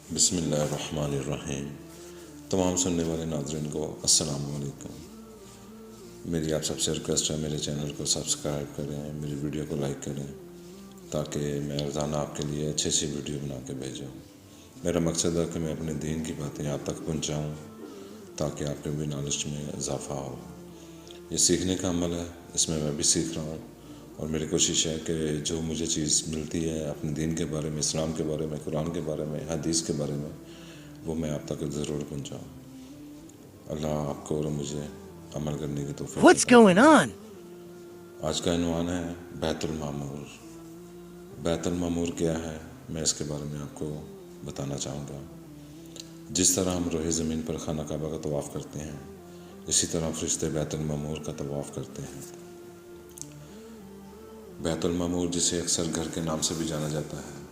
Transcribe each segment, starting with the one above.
بسم اللہ الرحمن الرحیم۔ تمام سننے والے ناظرین کو السلام علیکم۔ میری آپ سب سے ریکویسٹ ہے میرے چینل کو سبسکرائب کریں، میری ویڈیو کو لائک کریں تاکہ میں روزانہ آپ کے لیے اچھی اچھی ویڈیو بنا کے بھیجوں۔ میرا مقصد ہے کہ میں اپنے دین کی باتیں آپ تک پہنچاؤں تاکہ آپ کے بھی نالج میں اضافہ ہو۔ یہ سیکھنے کا عمل ہے، اس میں بھی سیکھ رہا ہوں، اور میری کوشش ہے کہ جو مجھے چیز ملتی ہے اپنے دین کے بارے میں، اسلام کے بارے میں، قرآن کے بارے میں، حدیث کے بارے میں، وہ میں آپ تک ضرور پہنچاؤں۔ اللہ آپ کو اور مجھے عمل کرنے کی توفیق عطا What's going فرمائے۔ on? آج کا عنوان ہے بیت المعمور۔ بیت المعمور کیا ہے، میں اس کے بارے میں آپ کو بتانا چاہوں گا۔ جس طرح ہم روئے زمین پر خانہ کعبہ کا طواف کرتے ہیں، اسی طرح فرشتے بیت المعمور کا طواف کرتے ہیں۔ بیت المعمور، جسے اکثر گھر کے نام سے بھی جانا جاتا ہے،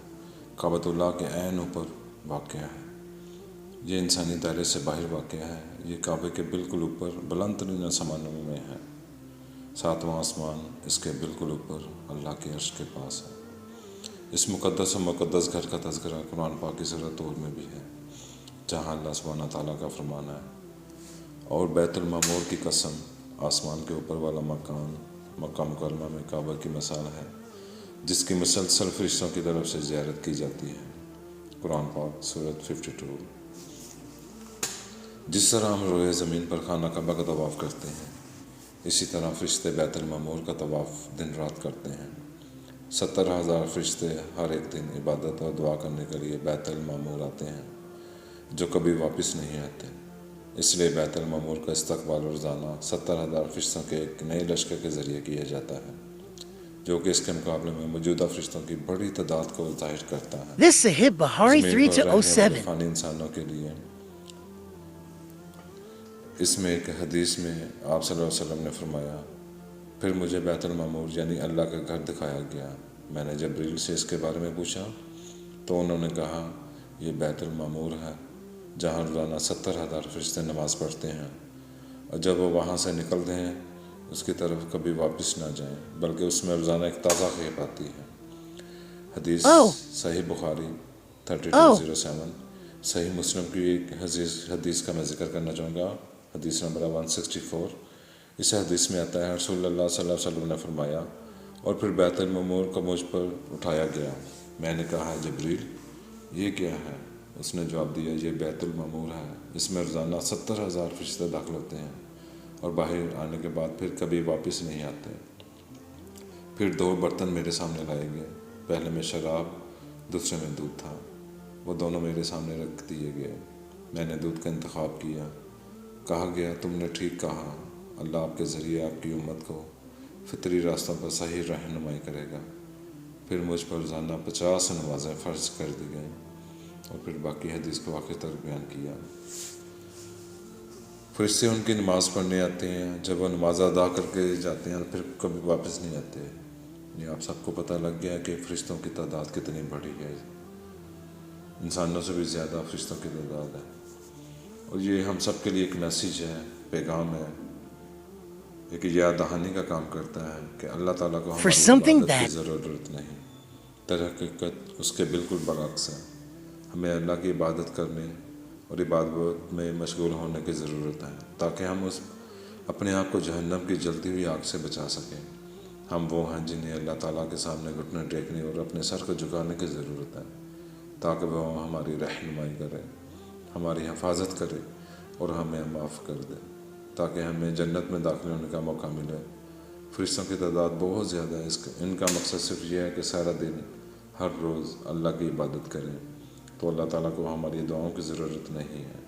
کعبۃ اللہ کے عین اوپر واقع ہے۔ یہ انسانی دائرے سے باہر واقع ہے۔ یہ کعبے کے بالکل اوپر بلند ترین آسمانوں میں ہے۔ ساتواں آسمان اس کے بالکل اوپر اللہ کے عرش کے پاس ہے۔ اس مقدس و مقدس گھر کا تذکرہ قرآن پاک کی سورۃ طور میں بھی ہے، جہاں اللہ سبحانہ تعالیٰ کا فرمان ہے، اور بیت المعمور کی قسم، آسمان کے اوپر والا مکان مکہ مکرمہ میں کعبہ کی مثال ہے، جس کی مسلسل فرشتوں کی طرف سے زیارت کی جاتی ہے۔ قرآن پاک سورۃ 52۔ جس طرح ہم روئے زمین پر خانہ کعبہ کا طواف کرتے ہیں، اسی طرح فرشتے بیت المعمور کا طواف دن رات کرتے ہیں۔ 70,000 فرشتے ہر ایک دن عبادت اور دعا کرنے کے لیے بیت المعمور آتے ہیں، جو کبھی واپس نہیں آتے۔ اس لیے بیت المعمور کا استقبال روزانہ 70,000 فرشتوں کے ایک نئے لشکر کے ذریعے کیا جاتا ہے، جو کہ اس کے مقابلے میں موجودہ فرشتوں کی بڑی تعداد کو ظاہر کرتا ہے۔ This is Sahib Bahari زمین پر رہنے والے 3207. فانی انسانوں کے لیے اس میں ایک حدیث میں آپ صلی اللہ علیہ وسلم نے فرمایا، پھر مجھے بیت المعمور یعنی اللہ کا گھر دکھایا گیا۔ میں نے جبریل سے اس کے بارے میں پوچھا تو انہوں نے کہا، یہ بیت المعمور ہے، جہاں روزانہ 70,000 فرشتے نماز پڑھتے ہیں، اور جب وہ وہاں سے نکلتے ہیں اس کی طرف کبھی واپس نہ جائیں، بلکہ اس میں روزانہ ایک تازہ خیب آتی ہے۔ حدیث Oh. صحیح بخاری 3207۔ صحیح مسلم کی ایک حدیث کا میں ذکر کرنا چاہوں گا، حدیث نمبر 164۔ اس حدیث میں آتا ہے، رسول اللہ صلی اللہ علیہ وسلم نے فرمایا، اور پھر بیت المعمور کو مجھ پر اٹھایا گیا۔ میں نے کہا، جبریل یہ کیا ہے؟ اس نے جواب دیا، یہ بیت المعمور ہے، اس میں روزانہ 70,000 فرشتے داخل ہوتے ہیں، اور باہر آنے کے بعد پھر کبھی واپس نہیں آتے۔ پھر 2 برتن میرے سامنے لائے گئے، پہلے میں شراب، دوسرے میں دودھ تھا۔ وہ دونوں میرے سامنے رکھ دیے گئے۔ میں نے دودھ کا انتخاب کیا۔ کہا گیا، تم نے ٹھیک کہا، اللہ آپ کے ذریعے آپ کی امت کو فطری راستوں پر صحیح رہنمائی کرے گا۔ پھر مجھ پر روزانہ 50 نمازیں فرض کر دی گئیں، اور پھر باقی حدیث کو آخر تک بیان کیا۔ فرشتے ان کی نماز پڑھنے آتے ہیں، جب وہ نماز ادا کر کے جاتے ہیں پھر کبھی واپس نہیں آتے۔ یہ آپ سب کو پتہ لگ گیا کہ فرشتوں کی تعداد کتنی بڑی ہے، انسانوں سے بھی زیادہ فرشتوں کی تعداد ہے، اور یہ ہم سب کے لیے ایک میسیج ہے، پیغام ہے، ایک یاد دہانی کا کام کرتا ہے کہ اللہ تعالیٰ کو For ہماری something عبادت کی that ضرورت نہیں، در حقیقت اس کے بالکل برعکس ہے۔ ہمیں اللہ کی عبادت کرنے اور عبادت میں مشغول ہونے کی ضرورت ہے، تاکہ ہم اپنے آپ کو جہنم کی جلتی ہوئی آگ سے بچا سکیں۔ ہم وہ ہیں جنہیں اللہ تعالیٰ کے سامنے گھٹنے ٹیکنے اور اپنے سر کو جھکانے کی ضرورت ہے، تاکہ وہ ہماری رہنمائی کرے، ہماری حفاظت کرے اور ہمیں معاف کر دے، تاکہ ہمیں جنت میں داخل ہونے کا موقع ملے۔ فرشتوں کی تعداد بہت زیادہ ہے، ان کا مقصد صرف یہ ہے کہ سارا دن ہر روز اللہ کی عبادت کریں، تو اللہ تعالیٰ کو ہماری دعاؤں کی ضرورت نہیں ہے۔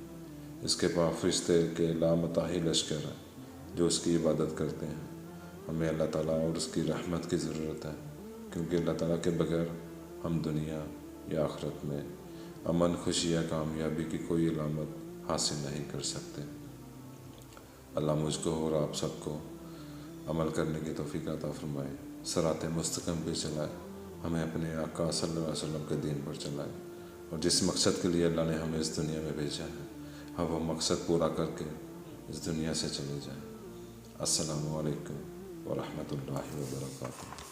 اس کے پاس فرشتے کے لامتاحی لشکر ہیں جو اس کی عبادت کرتے ہیں۔ ہمیں اللہ تعالیٰ اور اس کی رحمت کی ضرورت ہے، کیونکہ اللہ تعالیٰ کے بغیر ہم دنیا یا آخرت میں امن، خوشی یا کامیابی کی کوئی علامت حاصل نہیں کر سکتے۔ اللہ مجھ کو اور آپ سب کو عمل کرنے کی توفیق عطا فرمائے، صراط مستقیم پہ چلائے، ہمیں اپنے آقا صلی اللہ علیہ وسلم کے دین پر چلائے، اور جس مقصد کے لیے اللہ نے ہمیں اس دنیا میں بھیجا ہے، ہم وہ مقصد پورا کر کے اس دنیا سے چلے جائیں۔ السلام علیکم ورحمۃ اللہ وبرکاتہ۔